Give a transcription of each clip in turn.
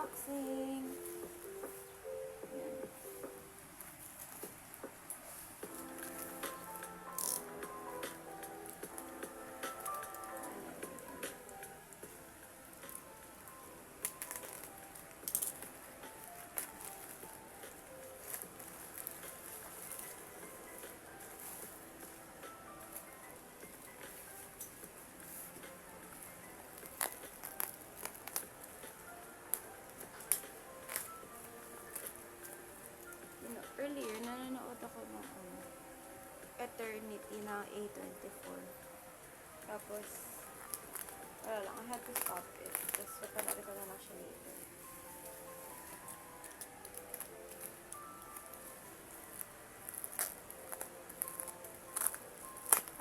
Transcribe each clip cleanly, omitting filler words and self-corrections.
unboxing. Yan. Earlier, nanonood ako ng Eternity na A24. Tapos, wala lang, I had to stop it. Tapos, napanood ko na lang siya later.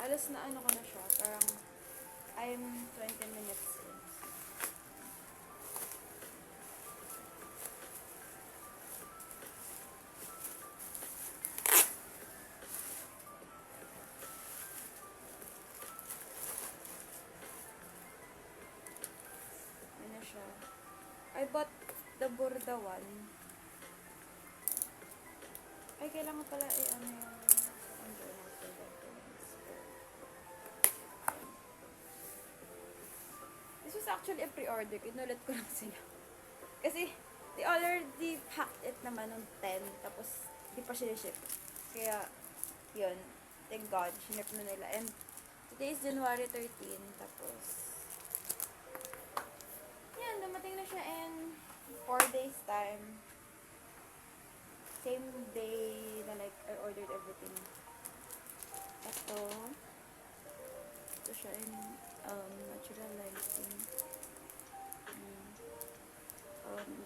Alas na ano ko na siya, parang I'm 20 minutes in. Ano siya? I bought the Burda one. Ay, kailangan pala ano yung journal for documents. This was actually a pre-order. Inulit ko lang sila. Kasi, they already packed it naman ng 10. Tapos, di pa sila ship. Kaya, yun. Thank God, shinip na nila. And, today is January 13. Tapos, yan, dumating na siya in 4 days time. Same day na like, I ordered everything. Ito siya in natural lighting.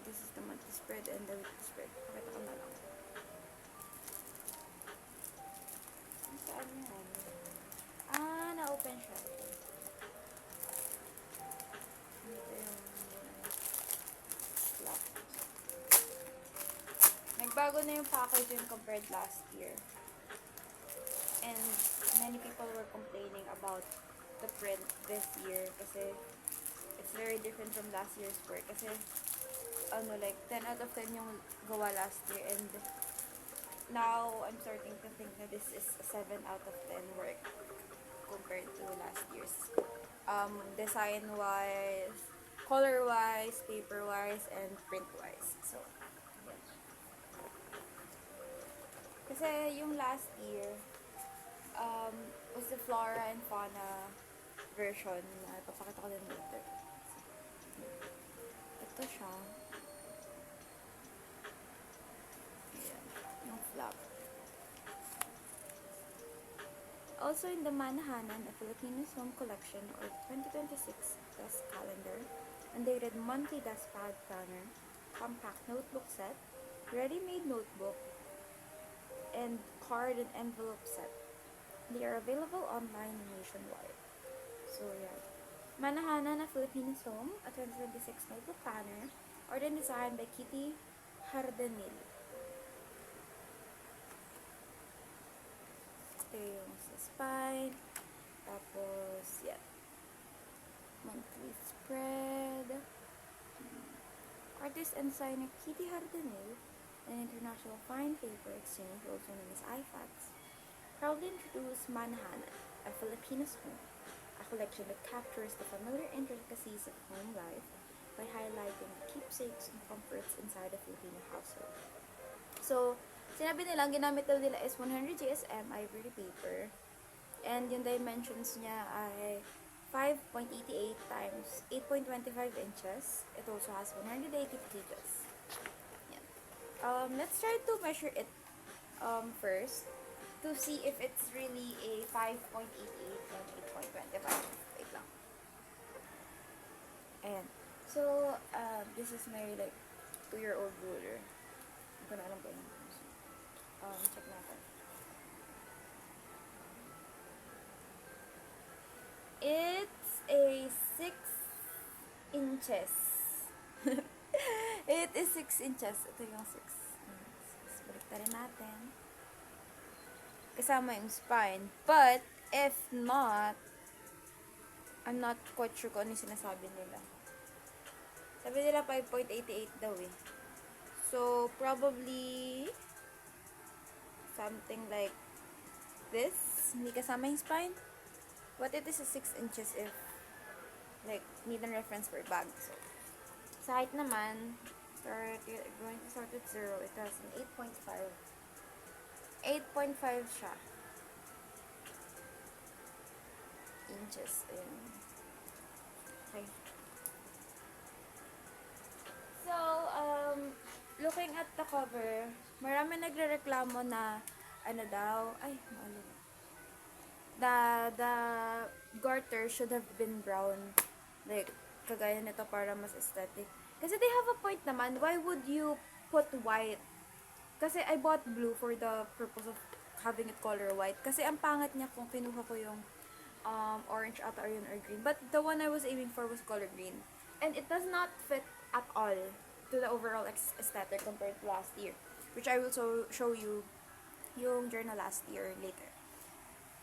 This is the monthly spread and the weekly spread. Pakita ko na lang. Saan yan? Na-open siya. Ito yung lock. Nagbago na yung packaging compared last year. And many people were complaining about the print this year kasi it's very different from last year's work. Kasi like 10 out of 10 yung gawa last year, and now I'm starting to think that this is a 7 out of 10 work compared to last year's. Design wise, color wise, paper wise, and print wise. So yeah. Kasi yung last year was the Flora and Fauna version. Papakita ko din later. Ito siya. Ayan. Yung flap. Also in the Manahanan, a Filipinos Home Collection or 2026 Desk Calendar, undated monthly desk pad planner, compact notebook set, ready-made notebook, and card and envelope set. They are available online nationwide. So, yeah. Manahanan na Filipinos Home, a 2026 notebook planner, art and designed by Kitty Hardenil. Ito yung sa spine. Tapos, yeah. Monthly spread. Artist and designer Kitty Hardenil, an international fine paper exchange, also known as IFAX, proudly introduced Manahanan, a Filipino's home, a collection that captures the familiar intricacies of home life by highlighting the keepsakes and comforts inside a Filipino household. So, sinabi nila, ang ginamit nila is 100 GSM ivory paper, and yung dimensions niya ay 5.88 times 8.25 inches. It also has 180 pages. Yan. Let's try to measure it first to see if it's really a 5.88 and 8.25. Wait lang. Ayan. So, this is my like 2-year-old ruler. Hindi ko na alam kung ano. Check natin. It's a 6 inches. It is 6 inches. Ito yung 6. Balik na rin natin. Kasama yung spine. But, if not, I'm not quite sure kung ano yung sinasabi nila. Sabi nila 5.88 daw eh. So, probably something like this. Hindi kasama yung spine. What it is 6 inches if like need a reference for bag. So, sa height naman, going to start with 0. It has an 8.5. 8.5 siya. Inches. Ayan. Okay. So, looking at the cover, marami nagrereklamo na ano daw, ay, maalo. The garter should have been brown. Like, kagaya nito para mas aesthetic. Kasi they have a point naman, why would you put white? Kasi I bought blue for the purpose of having it color white. Kasi ang pangit niya kung kinuha ko yung orange ata or yun or green. But the one I was aiming for was color green. And it does not fit at all to the overall aesthetic compared to last year. Which I will show you yung journal last year later.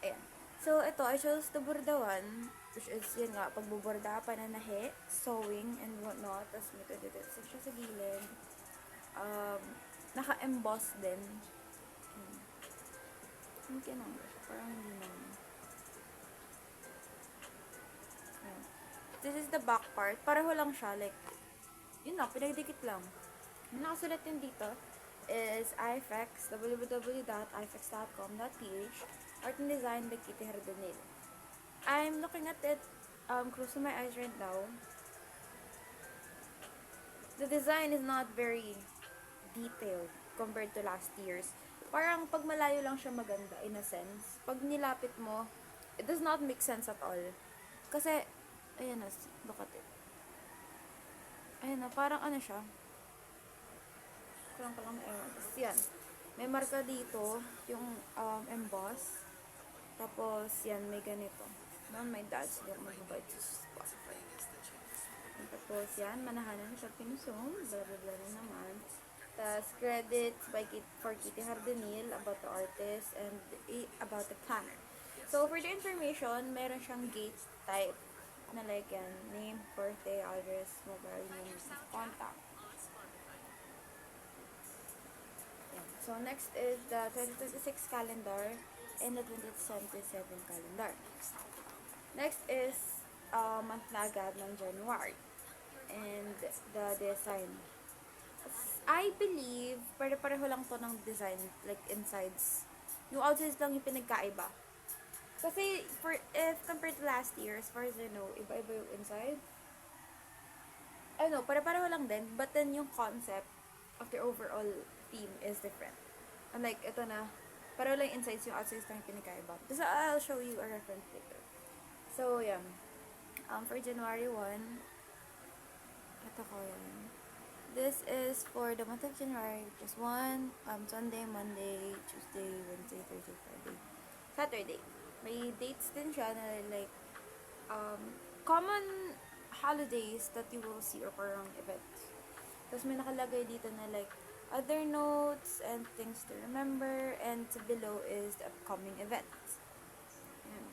Ayan. So, ito, I chose the Burda one, which is, yun nga, pagbuburda, pananahe, sewing, and whatnot. Tapos, may kadidits siya sa gilid. Naka-emboss din. Hindi kinang siya. Parang hindi naman. Ayan. This is the back part. Pareho lang siya. Like, yun na, pinagdikit lang. Yung nakasulat din dito is ifex, www.ifex.com.ph, art and design by Kitty Hardenil. I'm looking at it, closing my eyes right now. The design is not very detailed compared to last year's. Parang pag malayo lang siya maganda in a sense. Pag nilapit mo, it does not make sense at all. Kasi, ayan na, look at it. Ayan na, parang ano siya. Kulang ewan. Tapos yan. May marka dito, yung emboss. Tapos, yan, may ganito. Doon may dads, hindi ako mag-bite sa Spotify. Tapos, yan, manahanan sa pinusong. Blah, blah, blah na naman. Tapos, credits for Kitty Hardenil about the artist and about the planner. So, for the information, meron siyang gate type na like yan, name, birthday, address, mobile name, contact. So, next is the 2026 calendar and the 2027 calendar. Next is month na agad ng January and the design. I believe, pare-pareho lang to ng design, like insides. Yung outsides lang yung pinagkaiba. Kasi, if compared to last year, as far as I know, iba-iba yung inside. I know, pare-pareho lang din, but then yung concept of the overall theme is different. Unlike, ito na, pareho lang insides, yung outsides lang yung pinagkaiba. So, I'll show you a reference later. So, yeah. For January 1, ito ko yan. This is for the month of January, which is Sunday, Monday, Tuesday, Wednesday, Thursday, Friday, Saturday. May dates din siya na like common holidays that you will see or parang events. Tapos may nakalagay dito na like other notes and things to remember, and below is the upcoming events. Ayan.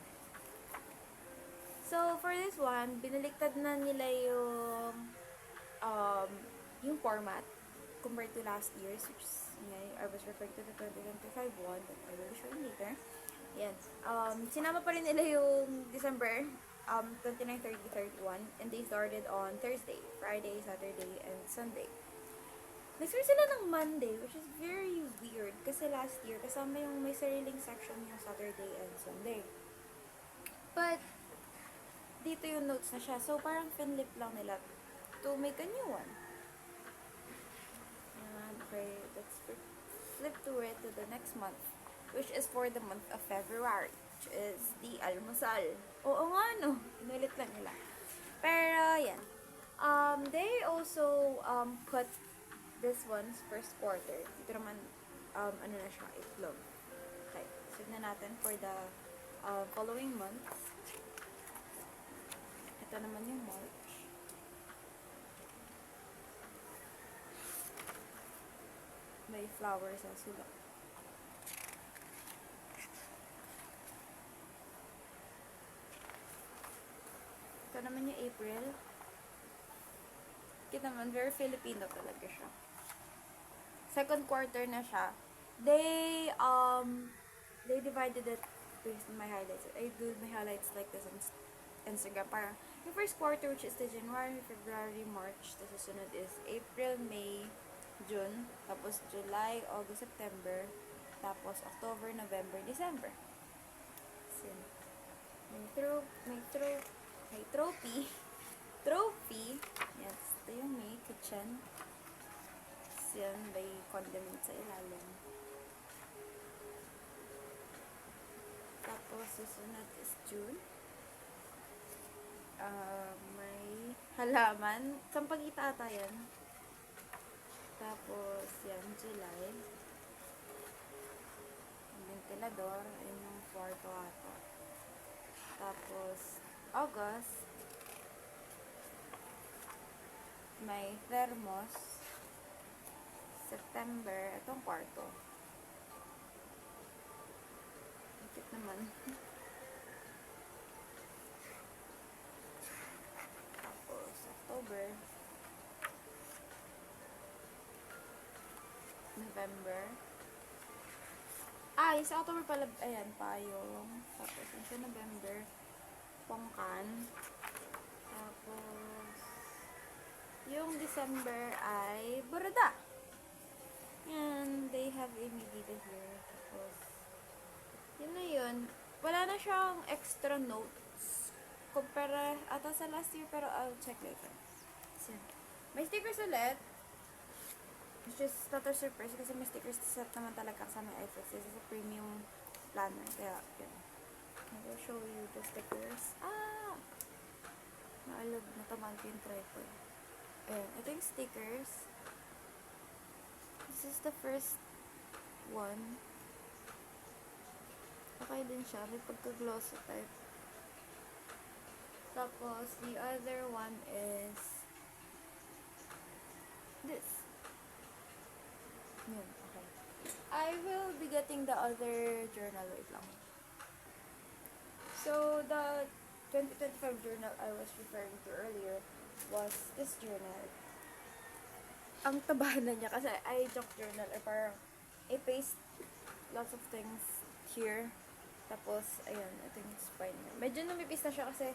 So for this one, binaliktad na nila yung format compared to last year's, which is, I was referring to the 2025 one that I will show you later. Yan. Sinama pa rin nila yung December 29, 30, 31, and they started on Thursday, Friday, Saturday, and Sunday. Nag-start sila ng Monday, which is very weird kasi last year, kasama yung may sariling section yung Saturday and Sunday. But, dito yung notes na siya. So, parang finlip lang nila to make a new one. Okay, let's flip to it to the next month, which is for the month of February, which is the almusal. Oo nga, no? Inulit lang nila. Pero, yan. They also put this one's first quarter. Dito naman, ano na siya, itlog. Okay, signan natin for the following months. Ito naman yung March. May flowers sa sulat. Ito naman yung April. Kita naman, very Filipino talaga siya. Second quarter na siya. They divided it based on my highlights. I do my highlights like this on Instagram. Parang, yung first quarter, which is the January, February, March. Tapos sunod is April, May, June. Tapos July, August, September. Tapos October, November, December. So, may trophy. Trophy. Yes, ito yung May kitchen. So, yan, may condiment sa ilalim. Tapos, susunod is June. May halaman. Sampagita ata yan. Tapos, yan, July. Ventilador. Ayun yung kwarto ata. Tapos, August. May thermos. September. Itong kwarto. Ikit naman. Tapos, October. November. Yung sa October pala, ayan, payong. Tapos, yung sa November, pongkan. Tapos, yung December ay Borada. And they have a dito here. Tapos, yun na yun. Wala na siyang extra notes. Kumpara ata sa last year, pero I'll check later. So, may stickers ulit. Which is not a surprise kasi may stickers set naman talaga sa my iFlex. This is a premium planner. Kaya, yun. I will show you the stickers. Naalog, natamaan ko yung tripod. Ayan, ito yung stickers. This is the first one. Okay din siya. May pagka-glossy type. Tapos, the other one is this. Yun, okay. I will be getting the other journal. Wait lang. So, the 2025 journal I was referring to earlier was this journal. Ang tabahan na niya kasi I junk journal or parang I paste lots of things here. Tapos, ayun, ito yung spine niya. Medyo numipis na siya kasi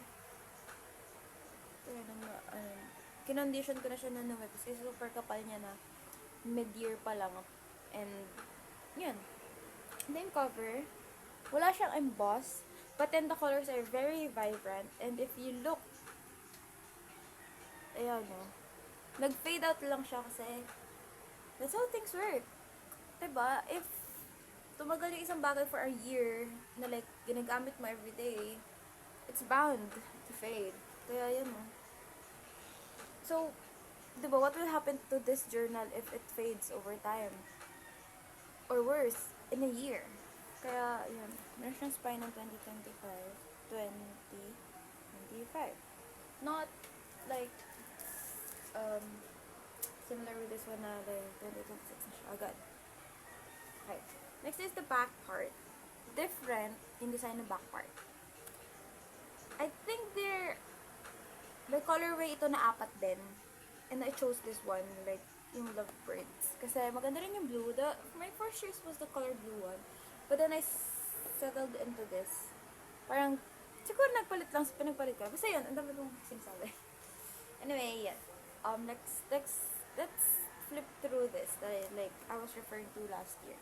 kinondition ko na siya na numipis kasi super kapal niya na mid-year pa lang. And, yun. And then cover, wala siyang emboss, but then the colors are very vibrant. And if you look, ayan o, nag-fade out lang siya kasi that's how things work. Diba? If tumagal yung isang bagay for a year na like, ginagamit mo everyday, it's bound to fade. Kaya yun o. So, diba, what will happen to this journal if it fades over time? Or worse, in a year. Kaya, yun. Meron siyang spine ng 2025. Not like, similar with this one na like 2026 na siya agad. Okay. Next is the back part. Different in design ng back part. I think by colorway ito na 4 din. And I chose this one, like, yung Lovebirds. Kasi maganda rin yung blue. My first choice was the color blue one. But then I settled into this. Parang, siguro pinagpalit ko. Basta yun, ang dami kong sinasabi. Anyway, yes. Let's flip through this that like I was referring to last year.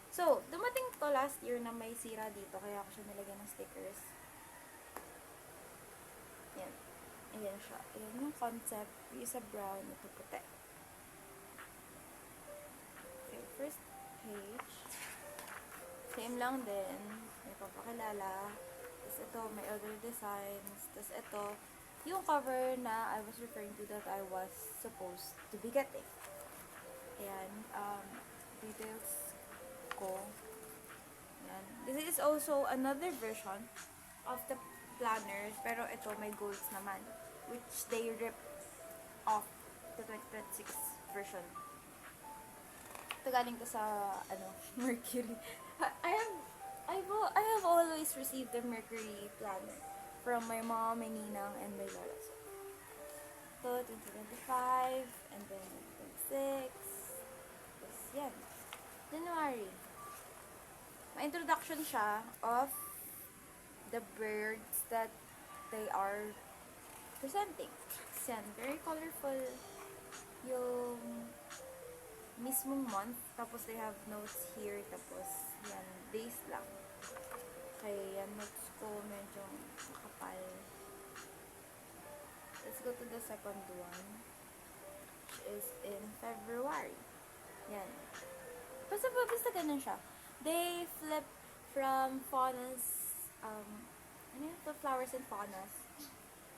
So, dumating to last year na may sira dito, kaya ako siya nilagyan ng stickers. Yan. Ayan siya. Ayan yung concept. Yung isa brown, ito puti. Okay, first page. Same lang din. May papakilala. Tapos ito, may other designs. Tapos ito, yung cover na I was referring to that I was supposed to be getting. Ayan. Details ko. Ayan. This is also another version of the planners, pero ito may golds naman, which they rip off the 2026 version. Ito galing ko sa Mercury. I have always received the Mercury planner from my mom, my ninang, and my lola. So 2025, and then 2026. Tapos yan. January. May introduction siya of the birds that they are presenting. Yan, very colorful yung mismong month. Tapos they have notes here. Tapos yan, days lang. Kaya yan, notes ko medyo makapal. Let's go to the second one, which is in February. Yan. Basta ganun siya. They flip from faunas, ano yun? The flowers and faunas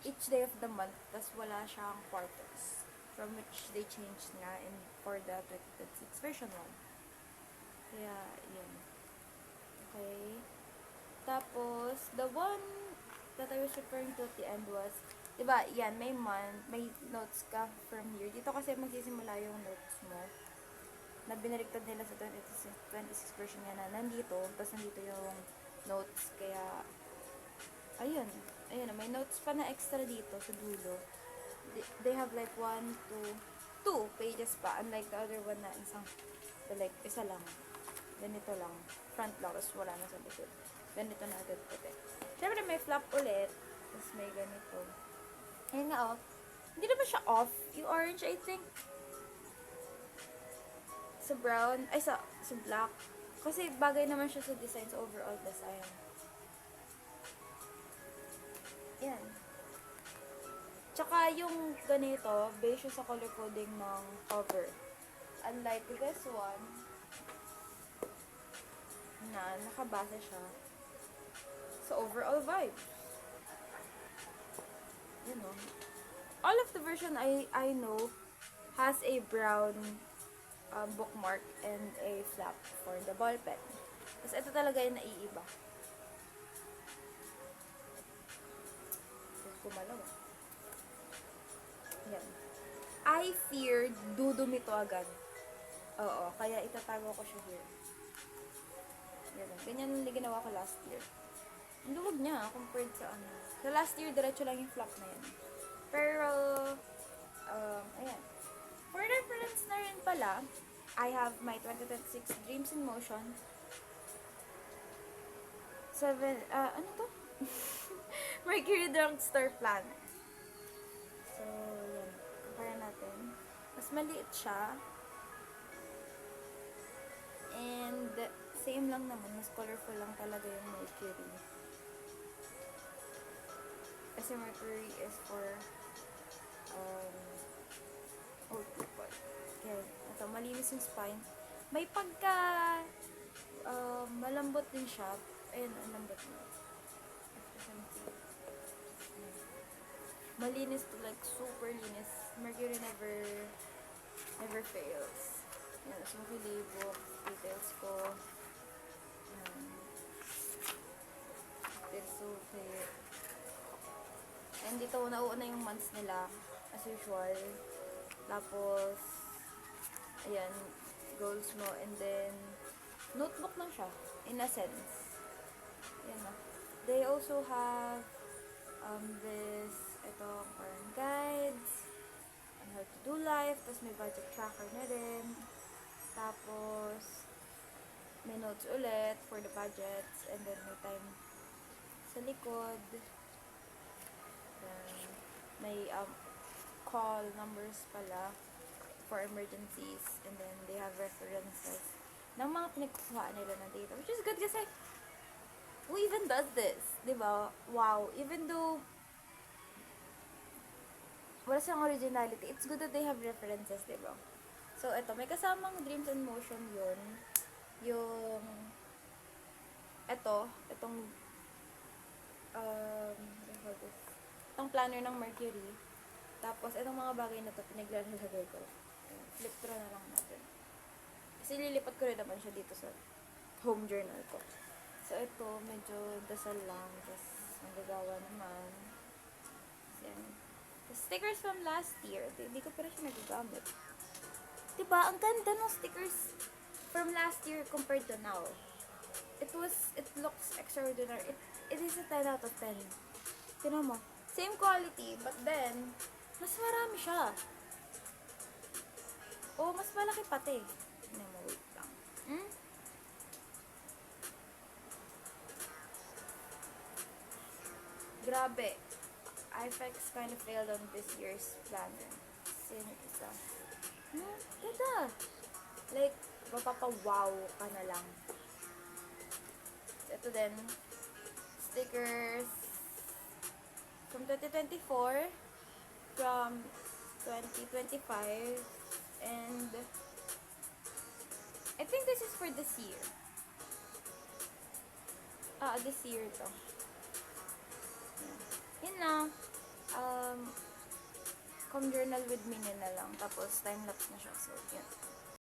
each day of the month. Tas wala siyang quarters. From which they changed nga for the 2026 version 1. Kaya, yun. Okay. Tapos, the one that I was referring to at the end was, diba, yan, may notes ka from here. Dito kasi magsisimula yung notes mo na binaliktad nila sa 26 version nga na nandito, tapos nandito yung notes, kaya ayun, may notes pa na extra dito sa dulo. They have like 2 pages pa, unlike the other one na isa lang, ganito lang, front lang, tapos wala na sa likod, ganito na agad puti. Siyempre may flap ulit, tapos may ganito, ayun nga hindi naman siya off, yung orange I think, sa brown, sa black. Kasi bagay naman siya sa design, sa overall design. Yan. Tsaka yung ganito, based siya sa color coding ng cover. Unlike this one, na nakabase siya sa overall vibe. You know. All of the version I know has a brown bookmark and a flap for the ball pen. Tapos ito talaga yung naiiba. Kumalaw. Yan. I feared dudumi to agad. Oo, kaya itatago ko siya here. Yan. Ganyan yung ginawa ko last year. Ang luwag niya compared sa ano. Sa last year, diretso lang yung flap na yan. Pero, ayan. For reference na rin pala, I have my 2026 Dreams in Motion. 7, ano to? Mercury Drugstore Planner. So, yan. Compare natin. Mas maliit siya. And, same lang naman. Mas colorful lang talaga yung Mercury. Kasi Mercury is for old people. Okay. Ito, malinis yung spine. May pagka malambot din siya. Ayun, ang lambot mo. Malinis to, like, super linis. Mercury never fails. Yan, smoky label, details ko. It's okay. And dito, nauuna yung months nila, as usual. Tapos, ayan, goals mo, and then, notebook lang siya, in a sense. Ayan na. They also have, ito, parang guides, on how to do life, tapos may budget tracker na rin. Tapos, may notes ulit for the budgets, and then may time sa likod. Then, may call numbers pala for emergencies, and then they have references ng mga pinagkukuhaan nila ng data, which is good kasi who even does this, diba? Wow, even though wala siyang originality, it's good that they have references, diba? So, ito, may kasamang Dreams in Motion yun. Yung itong itong planner ng Mercury. Tapos, itong mga bagay na to, pinaglalagay ko. Flip through na lang natin. Kasi lilipat ko rin naman siya dito sa home journal ko. So, ito, medyo dasal lang. Tapos, nagagawa naman. Yan. Stickers from last year. Hindi ko pa rin siya nagagamit. Diba? Ang ganda ng stickers from last year compared to now. It looks extraordinary. It is a 10 out of 10. Tinan mo. Same quality, but then, Mas marami siya. Oh, mas malaki pati. Hindi mo, wait lang. Hmm? Grabe. iFX kind of failed on this year's planner. Sin isa. Ganda. Like, mapapa-wow ka na lang. Ito din. Stickers from 2024, from 2025, and I think this is for this year. This year to. Yun lang. Come journal with me na lang. Tapos, time-lapse na siya. So, yun.